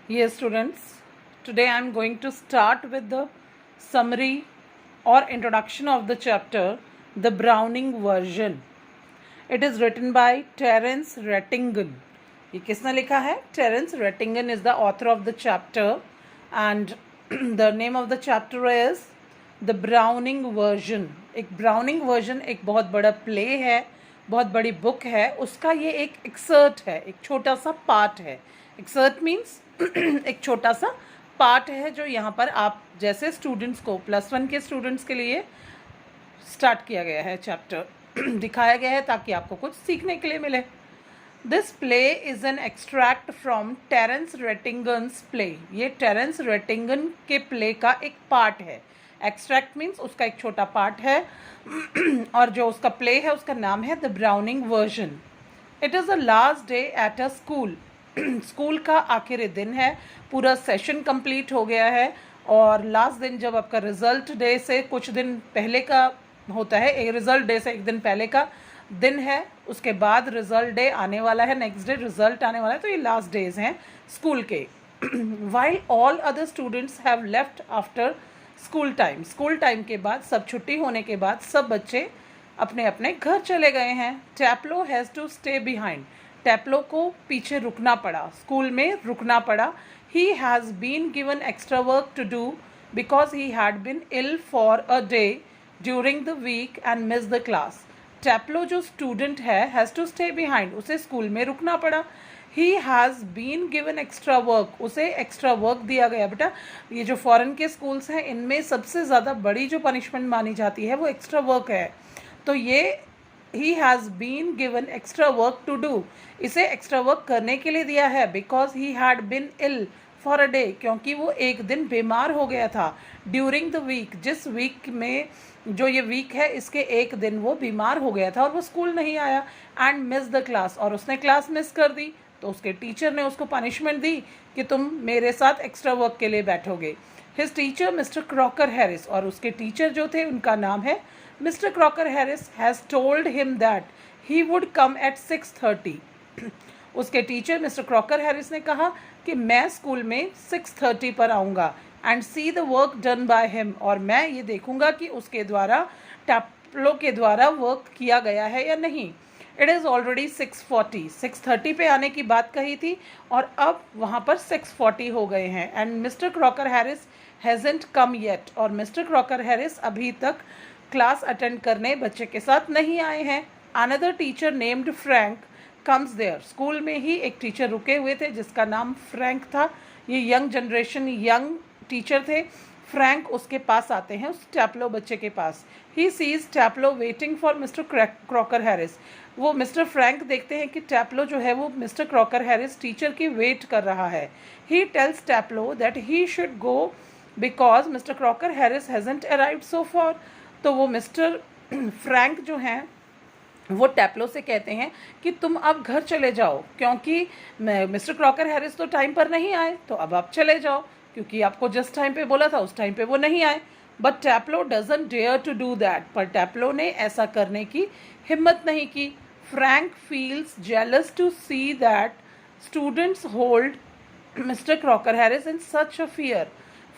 Yes, students. Today I am going to start with the summary or introduction of the chapter, The Browning Version. It is written by Terence Rattigan. ये किसने लिखा है? Terence Rattigan is the author of the chapter, and the name of the chapter is The Browning Version. एक Browning version एक बहुत बड़ा play है, बहुत बड़ी book है. उसका ये एक excerpt है, एक छोटा सा part है. Excerpt means एक छोटा सा पार्ट है जो यहाँ पर आप जैसे स्टूडेंट्स को +1 के स्टूडेंट्स के लिए स्टार्ट किया गया है, चैप्टर दिखाया गया है ताकि आपको कुछ सीखने के लिए मिले. This play is an extract from Terence Rattigan's play. ये टेरेंस रेटिंगन के प्ले का एक पार्ट है. एक्सट्रैक्ट मीन्स उसका एक छोटा पार्ट है और जो उसका प्ले है उसका नाम है the browning version. It is the last day at a school. School का आखिरी दिन है, पूरा सेशन कंप्लीट हो गया है और लास्ट दिन जब आपका रिज़ल्ट डे से कुछ दिन पहले का होता है, एक रिज़ल्ट डे से एक दिन पहले का दिन है, उसके बाद रिज़ल्ट डे आने वाला है, नेक्स्ट डे रिज़ल्ट आने वाला है, तो ये लास्ट डेज हैं स्कूल के. While all other students have left after school time. School time के बाद, सब छुट्टी होने के बाद सब बच्चे अपने अपने घर चले गए हैं. Taplow has to stay behind. Taplow को पीछे रुकना पड़ा, स्कूल में रुकना पड़ा. He has been given extra work to do because he had been ill for a day during the week and miss the class. Taplow जो student है has to stay behind, उसे स्कूल में रुकना पड़ा. He has been given extra work, उसे extra work दिया गया. बेटा ये जो फॉरेन के स्कूल्स हैं इनमें सबसे ज़्यादा बड़ी जो पनिशमेंट मानी जाती है वो एक्स्ट्रा वर्क है. तो ये ही has been given extra work to do, इसे एक्स्ट्रा वर्क करने के लिए दिया है. Because he had been ill for a day, क्योंकि वो एक दिन बीमार हो गया था. ड्यूरिंग द वीक, जिस वीक में जो ये वीक है इसके एक दिन वो बीमार हो गया था और वो स्कूल नहीं आया. एंड मिस द क्लास, और उसने क्लास मिस कर दी तो उसके टीचर ने उसको पनिशमेंट दी कि तुम मेरे साथ एक्स्ट्रा वर्क के लिए बैठोगे. His teacher Mr Crocker Harris, और उसके टीचर जो थे उनका नाम है Mr Crocker Harris, has told him that he would come at 6:30. उसके टीचर मिस्टर क्रॉकर हैरिस ने कहा कि मैं स्कूल में 6:30 पर आऊँगा. And see the work done by him, और मैं ये देखूँगा कि उसके द्वारा, टैप्लो के द्वारा वर्क किया गया है या नहीं. It is already 6:40. 6:30 पे आने की बात कही थी और अब वहाँ पर 6:40 हो गए हैं. And Mr Crocker Harris hasn't come yet, और मिस्टर क्रॉकर हैरिस अभी तक क्लास अटेंड करने बच्चे के साथ नहीं आए हैं. Another teacher named Frank comes there. School में ही एक टीचर रुके हुए थे जिसका नाम फ्रैंक था. ये यंग जनरेशन, यंग टीचर थे. फ्रैंक उसके पास आते हैं, उस टैप्लो बच्चे के पास. He sees Taplow waiting for Mr Crocker Harris. वो मिस्टर फ्रैंक देखते हैं कि टैप्लो जो है वो मिस्टर क्रॉकर हैरिस टीचर की वेट कर रहा है. He tells Taplow that he should go because Mr Crocker Harris hasn't arrived so far. तो वो मिस्टर फ्रैंक जो हैं वो टैप्लो से कहते हैं कि तुम अब घर चले जाओ, क्योंकि मिस्टर क्रॉकर हैरिस तो टाइम पर नहीं आए, तो अब आप चले जाओ, क्योंकि आपको जिस टाइम पे बोला था उस टाइम पे वो नहीं आए. But Taplow doesn't dare to do that. पर टैप्लो ने ऐसा करने की हिम्मत नहीं की. Frank feels jealous to see that students hold Mr Crocker Harris in such a fear.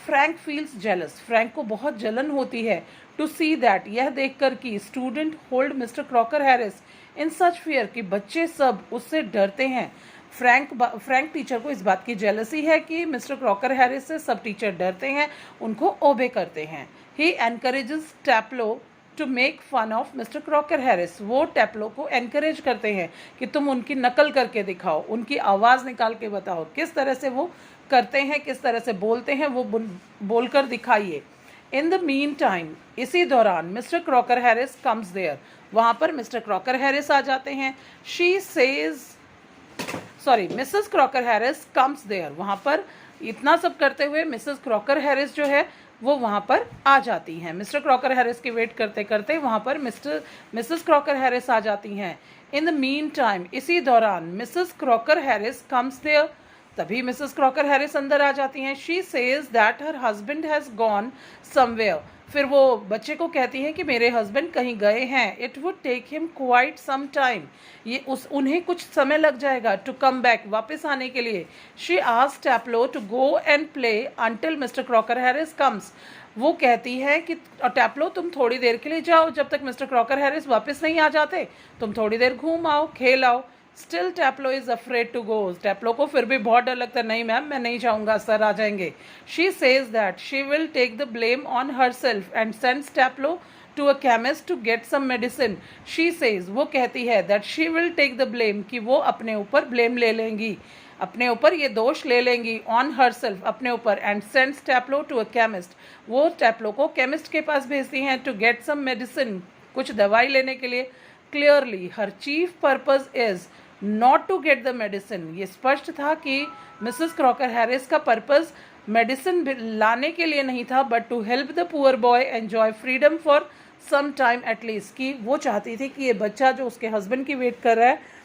Frank feels jealous, Frank को बहुत जलन होती है. टू सी दैट, यह देखकर कि student hold Mr Crocker Harris in such fear, कि बच्चे सब उससे डरते हैं. फ्रैंक टीचर को इस बात की जेलसी है कि मिस्टर क्रॉकर हैरिस से सब टीचर डरते हैं, उनको ओबे करते हैं. He encourages Taplow to make fun of Mr Crocker Harris. वो टैप्लो को एनकरेज करते हैं कि तुम उनकी नकल करके दिखाओ, उनकी आवाज़ निकाल के बताओ, किस तरह से वो करते हैं, किस तरह से बोलते हैं, वो बोलकर दिखाइए. इन द मीन टाइम, इसी दौरान Mr Crocker Harris comes there. वहाँ पर मिस्टर क्रॉकर हैरिस आ जाते हैं. She says Mrs Crocker Harris comes there. वहाँ पर इतना सब करते हुए मिसेस क्रॉकर हैरिस जो है वो वहाँ पर आ जाती हैं. मिस्टर क्रॉकर हैरिस की वेट करते करते वहाँ पर मिसेस क्रॉकर हैरिस आ जाती हैं. इन द मीन टाइम, इसी दौरान Mrs Crocker Harris comes there. तभी मिसेस क्रॉकर हैरिस अंदर आ जाती हैं. She says that her husband has gone somewhere फिर वो बच्चे को कहती है कि मेरे हस्बैंड कहीं गए हैं, it would take him quite some time, ये उन्हें कुछ समय लग जाएगा, टू कम बैक, वापस आने के लिए. She asked Taplow to go and play until Mr Crocker Harris comes. वो कहती है कि टैप्लो तुम थोड़ी देर के लिए जाओ, जब तक मिस्टर क्रॉकर हैरिस वापस नहीं आ जाते, तुम थोड़ी देर घूम आओ, खेल आओ. Still Taplow is afraid to go. Taplow को फिर भी बहुत डर लगता है, नहीं मैम मैं नहीं जाऊंगा, सर आ जाएंगे. She says that she will take the blame on herself and sends Taplow to a chemist to get some medicine. She says, वो कहती है, that she will take the blame, कि वो अपने ऊपर ब्लेम ले लेंगी, अपने ऊपर ये दोष ले लेंगी, ऑन हर सेल्फ, अपने ऊपर, and sends Taplow to a chemist, वो टैप्लो को केमिस्ट के पास भेजती हैं, टू गेट सम मेडिसिन, कुछ दवाई लेने के लिए. Clearly her chief purpose is not to get the medicine. ये स्पष्ट था कि मिसेस क्रॉकर हैरिस का पर्पज मेडिसिन लाने के लिए नहीं था, but to help the poor boy enjoy freedom for some time at least, कि वो चाहती थी कि ये बच्चा जो उसके हस्बैंड की वेट कर रहा है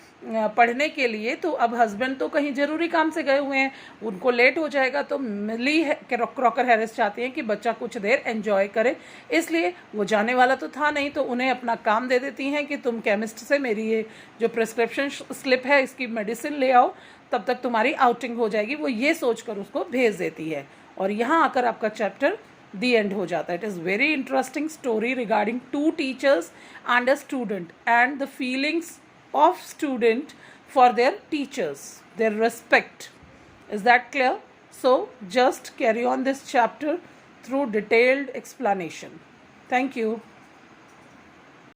पढ़ने के लिए, तो अब हस्बैंड तो कहीं ज़रूरी काम से गए हुए हैं, उनको लेट हो जाएगा, तो मिली क्रॉकर हैरिस चाहती हैं कि बच्चा कुछ देर एंजॉय करे, इसलिए वो जाने वाला तो था नहीं, तो उन्हें अपना काम दे देती हैं कि तुम केमिस्ट से मेरी ये जो प्रिस्क्रिप्शन स्लिप है इसकी मेडिसिन ले आओ, तब तक तुम्हारी आउटिंग हो जाएगी. वो ये सोचकर उसको भेज देती है, और यहाँ आकर आपका चैप्टर दी एंड हो जाता है. It is very interesting story regarding two teachers and a student and the feelings of student for their teachers, their respect. Is that clear? So just carry on this chapter through detailed explanation. Thank you.